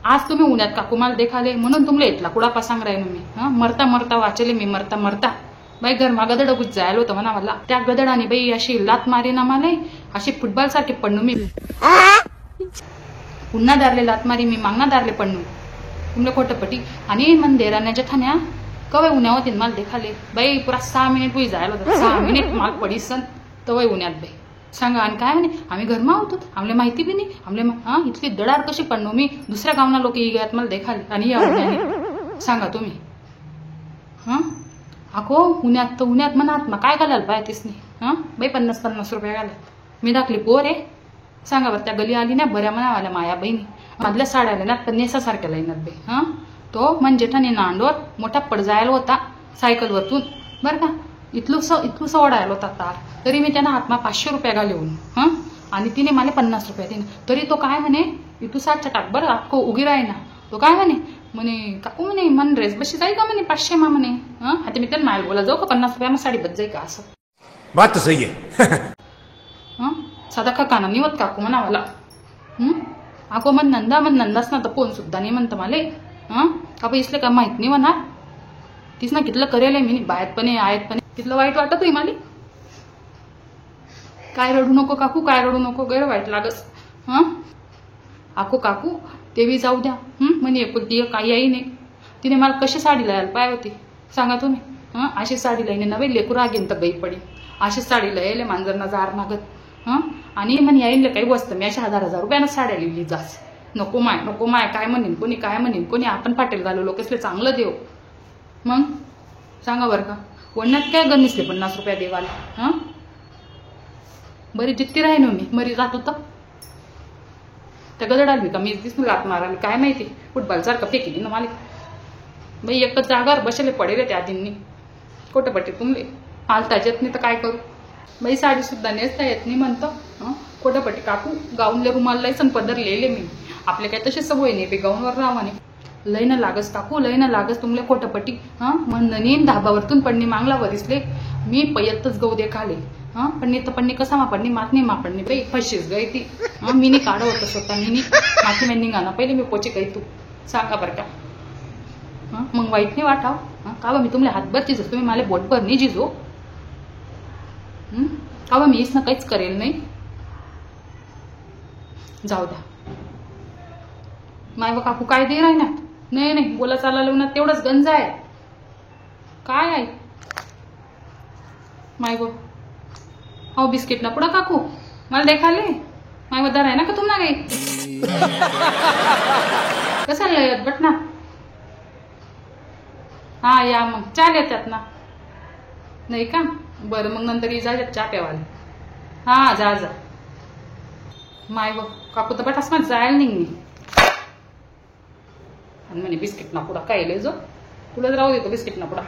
आज तुम्ही उन्हात काकू मला देखाले म्हणून तुमले इथला कुडापा सांग राहीन मी. मरता मरता वाचले मी, मरता मरता बाई घरमा गदड गुज जायला होतं म्हणा मला. त्या गदडाने बाई अशी लात मारी ना मला, अशी फुटबॉल सारखी पडणू मी. पुन्हा दारले लात मारी मी, मागना दारले पडणू तुमले खोटपटी. आणि मन देराण्याच्या ठाण्या कवय उन्हा होती मला देखाले बाई. पुरा 6 मिनिट बुई जायला होतं, 6 मिनिट माल पडीसन तवय उन्हात बाई. सांगा आणि काय म्हणे आम्ही घरमा होतो, आमले माहिती बी नाही. आमले इतकी दडार कशी पडणू मी. दुसऱ्या गावना लोक येत मला देखाले आणि या उन्हाने सांगा तुम्ही. अको उन्हात म्हणत मग काय घालाल पाय तिसनी. बाई 50-50 रुपये घालत मी दाखली पोर आहे. सांगा बरं त्या गली आली ना बऱ्या म्हणावाल्या माया बहिणी मधल्या साड्या आल्या ना पण नेसासारख्या लाईनात बाई. तो म्हणजे ठाणे नांडोर मोठा पड जायला होता सायकलवरतून बरं का. इथलूस ओढायला होता तार. तरी मी त्यांना हातमा 500 रुपये घालवून आणि तिने मला 50 रुपये दिले. तरी तो काय म्हणे इथू 7 टाक बरं अख्खो उगी राही ना. तो काय म्हणे काकू म्हणे मन ड्रेस बशी जाई का म्हणे 500 मा म्हणे. आता मी त्यांना मायल बोला जाऊ का 50 रुपया मग साडी बस जाई का असं. बात तो सही है. साधा काना निवत काकू म्हणा मला. अको मन नंदाच ना तर फोन सुद्धा नाही म्हणतं मला. कापू इसले का माहित नाही म्हणा. तीच ना कितलं करेल मी बायत पण आयत पण कितलं वाईट वाटत होई मला. काय रडू नको काकू, काय रडू नको, गैर वाईट लागस. आको काकू तेवी जाऊ द्या. म्हणे एकुलती काही आई नाही. तिने मला कशी साडी लायला पाय होती सांगा तुम्ही. अशी साडी लाईने नव्हे लेकरू रागेन तर गई पडी. अशी साडी लयले मांजरना जार नागत. आणि म्हणे यायला काही वस्त मी अशा 1000 रुपयानं साड्या लिहिली जास. नको माय काय म्हणेन कोणी, काय म्हणेन कोणी. आपण पाटील घालू लोक असले चांगलं देव. मग सांगा बरं का वण्यात काय गणिसले 50 रुपया देवाला. बरी जित्ती राहीन मी मरी जात होता त्या गदडाल मी का मी दिसून लात मारायला काय माहिती. फुटबॉल सारखं फेकी ना मला बाई. एकच जागावर बसले पडेले त्या दिननी कोटपट्टी तुमले हालताच येत नाही तर काय करू बाई. साडी सुद्धा नेसता येत नाही म्हणतं. कोटपट्टी काकू गाऊनले रुमाल लायसन पदर लिहिले मी. आपले काय तसे सवय नाही बे गाऊनवर रावाने. लयनं लागस काकू लयनं लागस तुमले कोटपट्टी. म्हणणं धाबावरतून पडणी मागला वरिसले मी पयतच गहू दे खाले. पडणी कसा मा पडणी मातनी मा पडणी बाई फशीस गई ती. मीनी काढ होतं स्वतः मीनी माती में निघाना पहिले मी पोचे काही तू सांगा बरं का. मग वाईट नाही वाटाव का मी तुमले हातभर जिजो तुम्ही मला बोटभर नाही जिजो. का मी इसनं काहीच करेल नाही. जाऊ द्या माय व काकू काय दे राही ना. नाही बोला चाला लवनात तेवढंच गंज आहे काय आहे माय व. हो बिस्किट ना पुढं काकू मला देखाले माय व दर आहे ना का तुम्हाला काही कसं लयत बट ना. या मग चाल येतात ना नाही का. बरं मग नंतर जा चहा प्यावाले. जा माय व काकू तर बटास मग जायला नाही मी. आणि म्हणे बिस्किट ना पुडा काय लय जो तुला राहू देतो बिस्किट ना पुडा.